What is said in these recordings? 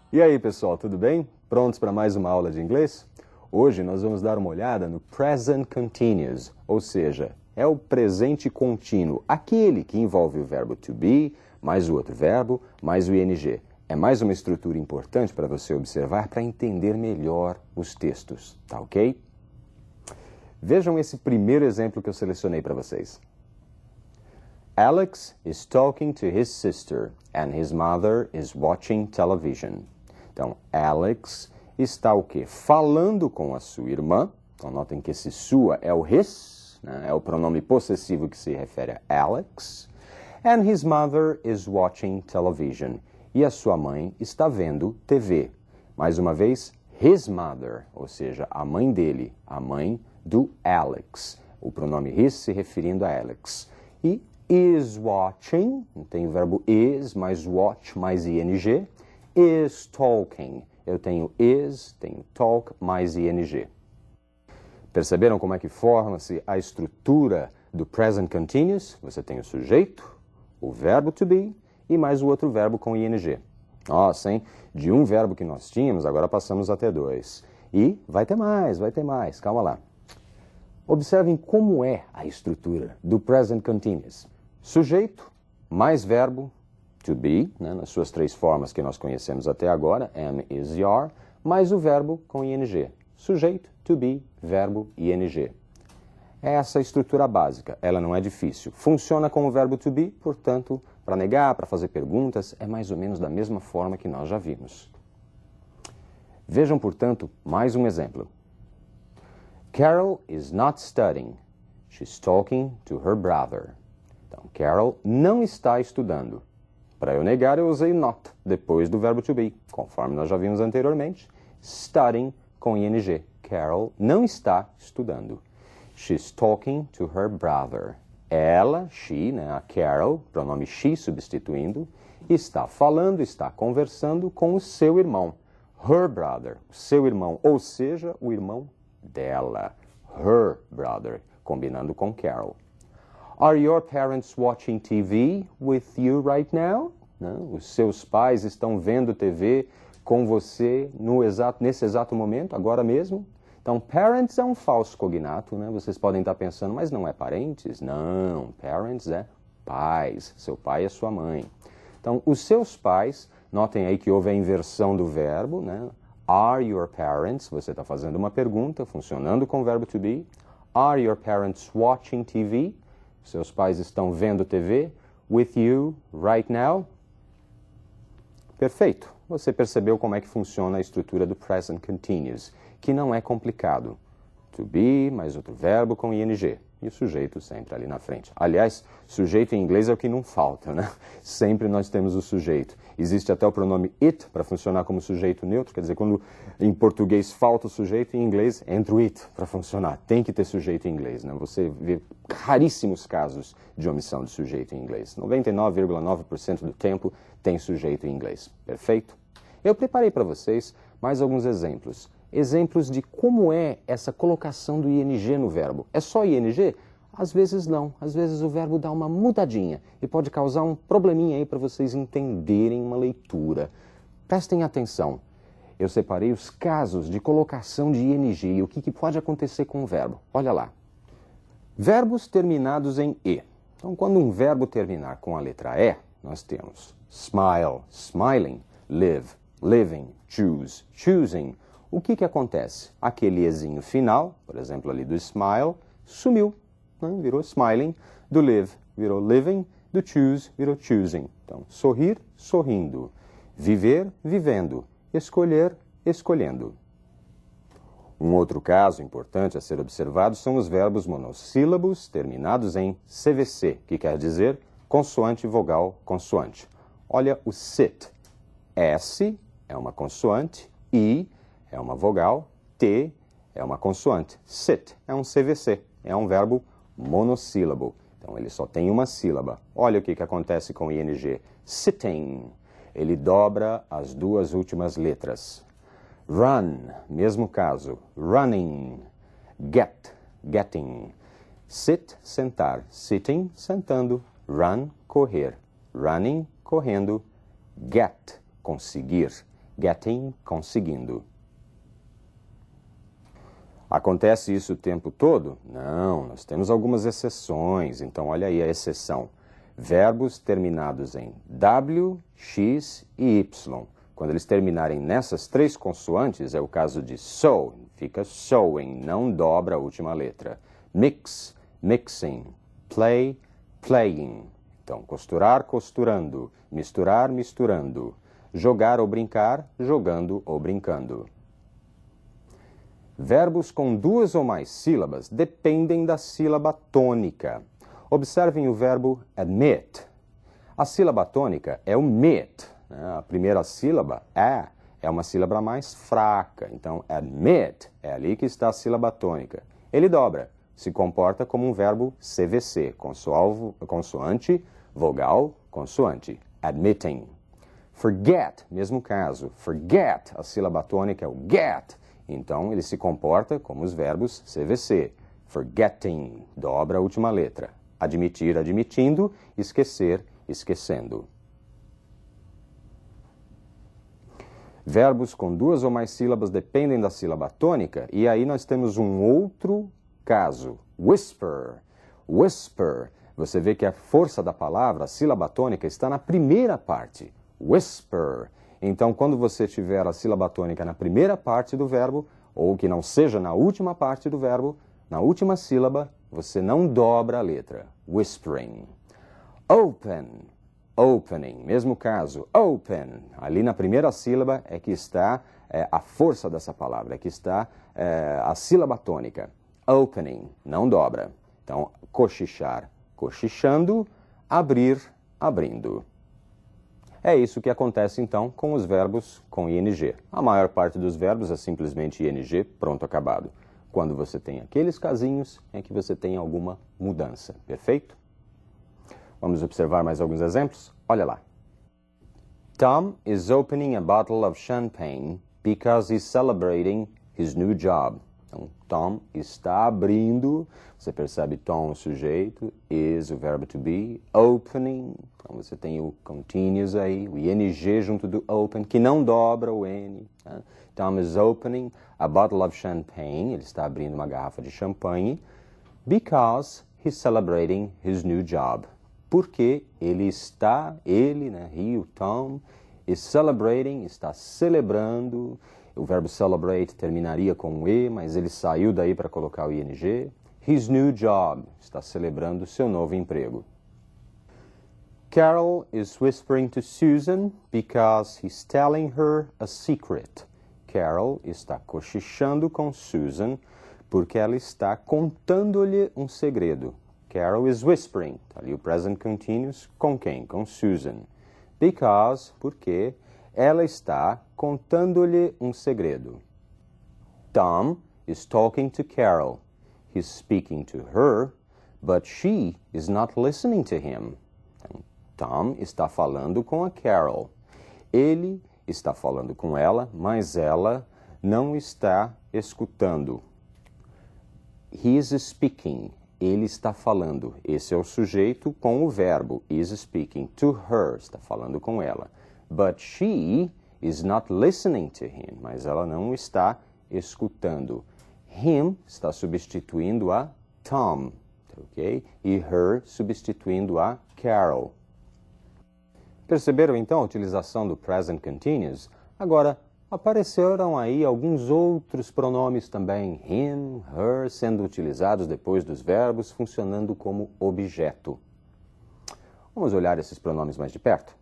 E aí, pessoal, tudo bem? Prontos para mais uma aula de inglês? Hoje nós vamos dar uma olhada no present continuous, ou seja, é o presente contínuo, aquele que envolve o verbo to be, mais o outro verbo, mais o ing. É mais uma estrutura importante para você observar para entender melhor os textos, tá ok? Vejam esse primeiro exemplo que eu selecionei para vocês. Alex is talking to his sister and his mother is watching television. Então, Alex está o quê? Falando com a sua irmã. Então, notem que esse sua é o his, né? É o pronome possessivo que se refere a Alex. And his mother is watching television. E a sua mãe está vendo TV. Mais uma vez, his mother, ou seja, a mãe dele, a mãe do Alex. O pronome his se referindo a Alex. E is watching, tem o verbo is, mais watch, mais ing. Is talking. Eu tenho is, tenho talk, mais ing. Perceberam como é que forma-se a estrutura do present continuous? Você tem o sujeito, o verbo to be e mais o outro verbo com ing. Nossa, hein? De um verbo que nós tínhamos, agora passamos a ter dois. E vai ter mais, calma lá. Observem como é a estrutura do present continuous. Sujeito, mais verbo, to be, né, nas suas três formas que nós conhecemos até agora, am, is e are, mais o verbo com ing. Sujeito, to be, verbo, ing. É essa a estrutura básica, ela não é difícil. Funciona com o verbo to be, portanto, para negar, para fazer perguntas, é mais ou menos da mesma forma que nós já vimos. Vejam, portanto, mais um exemplo. Carol is not studying. She's talking to her brother. Então, Carol não está estudando. Para eu negar, eu usei not, depois do verbo to be, conforme nós já vimos anteriormente. Studying com ing. Carol não está estudando. She's talking to her brother. Ela, she, né, a Carol, pronome she substituindo, está falando, está conversando com o seu irmão. Her brother, o seu irmão, ou seja, o irmão dela. Her brother, combinando com Carol. Are your parents watching TV with you right now? Não? Os seus pais estão vendo TV com você nesse exato momento, agora mesmo? Então, parents é um falso cognato, né? Vocês podem estar pensando, mas não é parentes? Não, parents é pais. Seu pai é sua mãe. Então, os seus pais, notem aí que houve a inversão do verbo, né? Are your parents, você está fazendo uma pergunta, funcionando com o verbo to be. Are your parents watching TV? Seus pais estão vendo TV with you right now? Perfeito. Você percebeu como é que funciona a estrutura do present continuous, que não é complicado. To be, mais outro verbo com ing. E o sujeito sempre ali na frente. Aliás, sujeito em inglês é o que não falta, né? Sempre nós temos o sujeito. Existe até o pronome it para funcionar como sujeito neutro, quer dizer, quando em português falta o sujeito, em inglês entra o it para funcionar. Tem que ter sujeito em inglês, né? Você vê raríssimos casos de omissão de sujeito em inglês. 99,9% do tempo tem sujeito em inglês. Perfeito? Eu preparei para vocês mais alguns exemplos. Exemplos de como é essa colocação do ing no verbo. É só ing? Às vezes não. Às vezes o verbo dá uma mudadinha e pode causar um probleminha aí para vocês entenderem uma leitura. Prestem atenção. Eu separei os casos de colocação de ing e o que pode acontecer com o verbo. Olha lá. Verbos terminados em e. Então, quando um verbo terminar com a letra e, nós temos smile, smiling, live, living, choose, choosing. O que acontece? Aquele ezinho final, por exemplo, ali do smile, sumiu, né? Virou smiling, do live virou living, do choose virou choosing. Então, sorrir, sorrindo, viver, vivendo, escolher, escolhendo. Um outro caso importante a ser observado são os verbos monossílabos terminados em CVC, que quer dizer consoante, vogal, consoante. Olha o sit. S é uma consoante, I é uma vogal, T é uma consoante. Sit é um CVC, é um verbo monossílabo. Então, ele só tem uma sílaba. Olha o que acontece com o ing. Sitting. Ele dobra as duas últimas letras. Run, mesmo caso. Running. Get, getting. Sit, sentar. Sitting, sentando. Run, correr. Running, correndo. Get, conseguir. getting, conseguindo. Acontece isso o tempo todo? Não, nós temos algumas exceções, então olha aí a exceção. Verbos terminados em W, X e Y. Quando eles terminarem nessas três consoantes, é o caso de sew, fica sewing, não dobra a última letra. Mix, mixing, play, playing. Então, costurar, costurando, misturar, misturando, jogar ou brincar, jogando ou brincando. Verbos com duas ou mais sílabas dependem da sílaba tônica. Observem o verbo admit. A sílaba tônica é o mit. A primeira sílaba, é uma sílaba mais fraca. Então, admit, é ali que está a sílaba tônica. Ele dobra, se comporta como um verbo CVC, consoante, vogal, consoante. Admitting. Forget, mesmo caso. Forget, a sílaba tônica é o get. Então, ele se comporta como os verbos CVC. Forgetting, dobra a última letra. Admitir, admitindo. Esquecer, esquecendo. Verbos com duas ou mais sílabas dependem da sílaba tônica. E aí nós temos um outro caso. Whisper. Whisper. Você vê que a força da palavra, a sílaba tônica, está na primeira parte. Whisper. Então, quando você tiver a sílaba tônica na primeira parte do verbo, ou que não seja na última parte do verbo, na última sílaba, você não dobra a letra. Whispering. Open. Opening. Mesmo caso. Open. Ali na primeira sílaba é que está a força dessa palavra, é que está a sílaba tônica. Opening. Não dobra. Então, cochichar, cochichando, abrir, abrindo. É isso que acontece, então, com os verbos com ing. A maior parte dos verbos é simplesmente ing, pronto, acabado. Quando você tem aqueles casinhos, é que você tem alguma mudança, perfeito? Vamos observar mais alguns exemplos? Olha lá. Tom is opening a bottle of champagne because he's celebrating his new job. Então, Tom está abrindo, você percebe Tom, o sujeito, is, o verbo to be, opening, então você tem o continuous aí, o ing junto do open, que não dobra o n. Tá? Tom is opening a bottle of champagne, ele está abrindo uma garrafa de champanhe, because he's celebrating his new job. Porque ele, né, he, o Tom, is celebrating, está celebrando. O verbo celebrate terminaria com um E, mas ele saiu daí para colocar o ing. His new job, está celebrando seu novo emprego. Carol is whispering to Susan because he's telling her a secret. Carol está cochichando com Susan porque ela está contando-lhe um segredo. Carol is whispering, tá ali o present continuous, com quem? Com Susan. Because, porque ela está contando-lhe um segredo. Tom is talking to Carol. He's speaking to her, but she is not listening to him. Então, Tom está falando com a Carol. Ele está falando com ela, mas ela não está escutando. He is speaking. Ele está falando. Esse é o sujeito com o verbo. Is speaking to her. Está falando com ela. But she is not listening to him. Mas ela não está escutando. Him está substituindo a Tom. Ok? E her substituindo a Carol. Perceberam então a utilização do present continuous? Agora, apareceram aí alguns outros pronomes também, him, her, sendo utilizados depois dos verbos, funcionando como objeto. Vamos olhar esses pronomes mais de perto?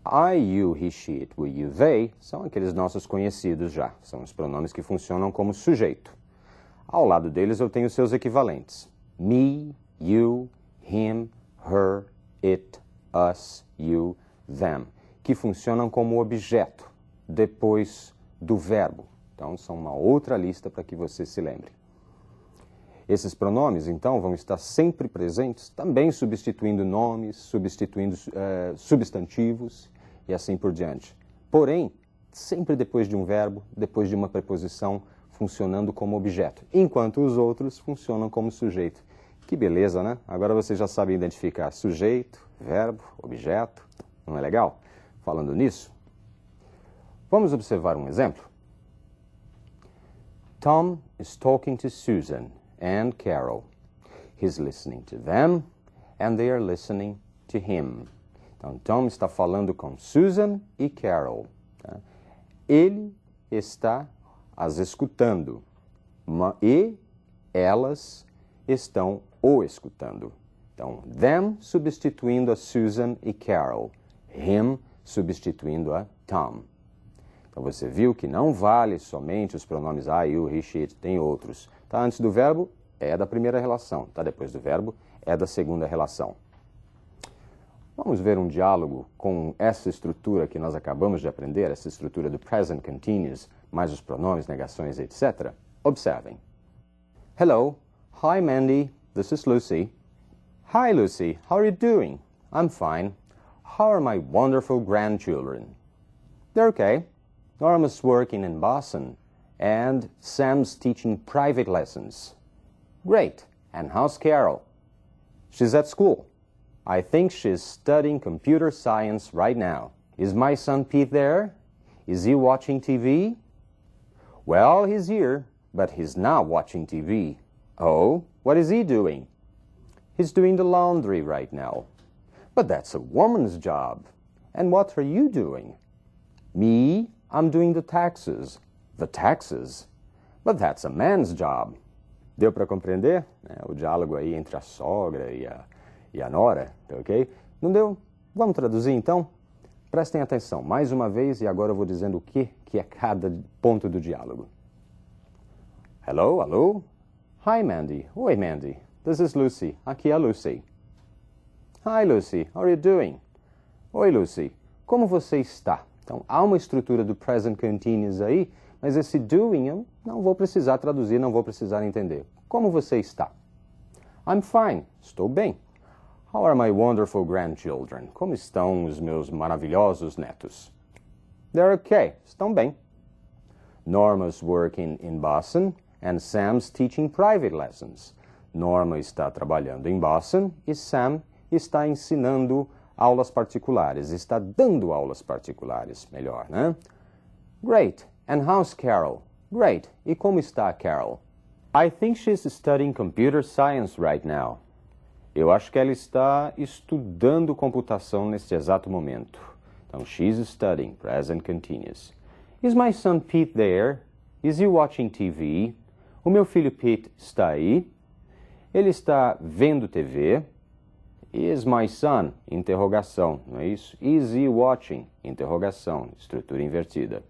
I, you, he, she, it, we, you, they são aqueles nossos conhecidos já. São os pronomes que funcionam como sujeito. Ao lado deles eu tenho seus equivalentes. Me, you, him, her, it, us, you, them, que funcionam como objeto depois do verbo. Então, são uma outra lista para que você se lembre. Esses pronomes, então, vão estar sempre presentes, também substituindo nomes, substituindo substantivos e assim por diante. Porém, sempre depois de um verbo, depois de uma preposição, funcionando como objeto, enquanto os outros funcionam como sujeito. Que beleza, né? Agora você já sabe identificar sujeito, verbo, objeto. Não é legal? Falando nisso, Vamos observar um exemplo? Tom is talking to Susan and Carol. He's listening to them and they are listening to him. Então, Tom está falando com Susan e Carol. Tá? Ele está as escutando e elas estão o escutando. Então, them substituindo a Susan e Carol. Him substituindo a Tom. Então, você viu que não vale somente os pronomes I, you, he, she, it, tem outros. Tá antes do verbo, é da primeira relação. Tá depois do verbo, é da segunda relação. Vamos ver um diálogo com essa estrutura que nós acabamos de aprender, essa estrutura do present continuous, mais os pronomes, negações, etc. Observem. Hello. Hi, Mandy. This is Lucy. Hi, Lucy. How are you doing? I'm fine. How are my wonderful grandchildren? They're okay. Norma's working in Boston, and Sam's teaching private lessons. Great. And how's Carol? She's at school. I think she's studying computer science right now. Is my son Pete there? Is he watching TV? Well, he's here, but he's not watching TV. Oh, what is he doing? He's doing the laundry right now. But that's a woman's job. And what are you doing? Me? I'm doing the taxes. The taxes? But that's a man's job. Deu para compreender? O diálogo aí entre a sogra e a nora, tá ok? Não deu? Vamos traduzir então? Prestem atenção, mais uma vez, e agora eu vou dizendo o que é cada ponto do diálogo. Hello, hello? Hi, Mandy. Oi, Mandy. This is Lucy. Aqui é a Lucy. Hi, Lucy. How are you doing? Oi, Lucy. Como você está? Então, há uma estrutura do present continuous aí, mas esse doing eu não vou precisar traduzir, não vou precisar entender. Como você está? I'm fine. Estou bem. How are my wonderful grandchildren? Como estão os meus maravilhosos netos? They're okay. Estão bem. Norma's working in Boston and Sam's teaching private lessons. Norma está trabalhando em Boston e Sam está ensinando aulas particulares, está dando aulas particulares, melhor, né? Great. And how's Carol? Great. E como está a Carol? I think she's studying computer science right now. Eu acho que ela está estudando computação neste exato momento. Então, she's studying, present continuous. Is my son Pete there? Is he watching TV? O meu filho Pete está aí? Ele está vendo TV? Is my son? Interrogação, não é isso? Is he watching? Interrogação, estrutura invertida.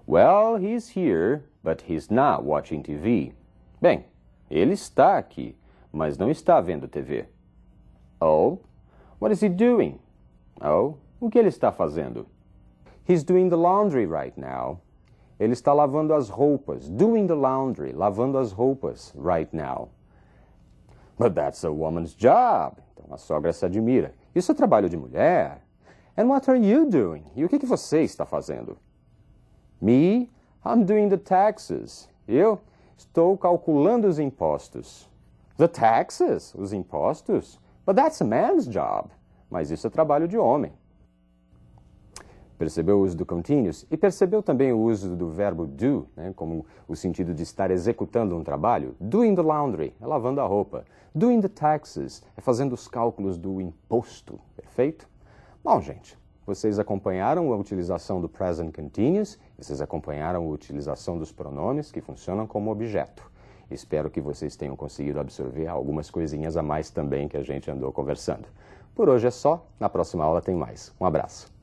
Well, he's here, but he's not watching TV. Bem, ele está aqui, mas não está vendo TV. Oh, what is he doing? Oh, o que ele está fazendo? He's doing the laundry right now. Ele está lavando as roupas. Doing the laundry, lavando as roupas right now. But that's a woman's job. Então a sogra se admira. Isso é trabalho de mulher. And what are you doing? E o que você está fazendo? Me? I'm doing the taxes. Eu estou calculando os impostos. The taxes? Os impostos? But that's a man's job. Mas isso é trabalho de homem. Percebeu o uso do continuous? E percebeu também o uso do verbo do, né, como o sentido de estar executando um trabalho? Doing the laundry, é lavando a roupa. Doing the taxes, é fazendo os cálculos do imposto. Perfeito? Bom, gente, vocês acompanharam a utilização do present continuous, vocês acompanharam a utilização dos pronomes que funcionam como objeto. Espero que vocês tenham conseguido absorver algumas coisinhas a mais também que a gente andou conversando. Por hoje é só, na próxima aula tem mais. Um abraço.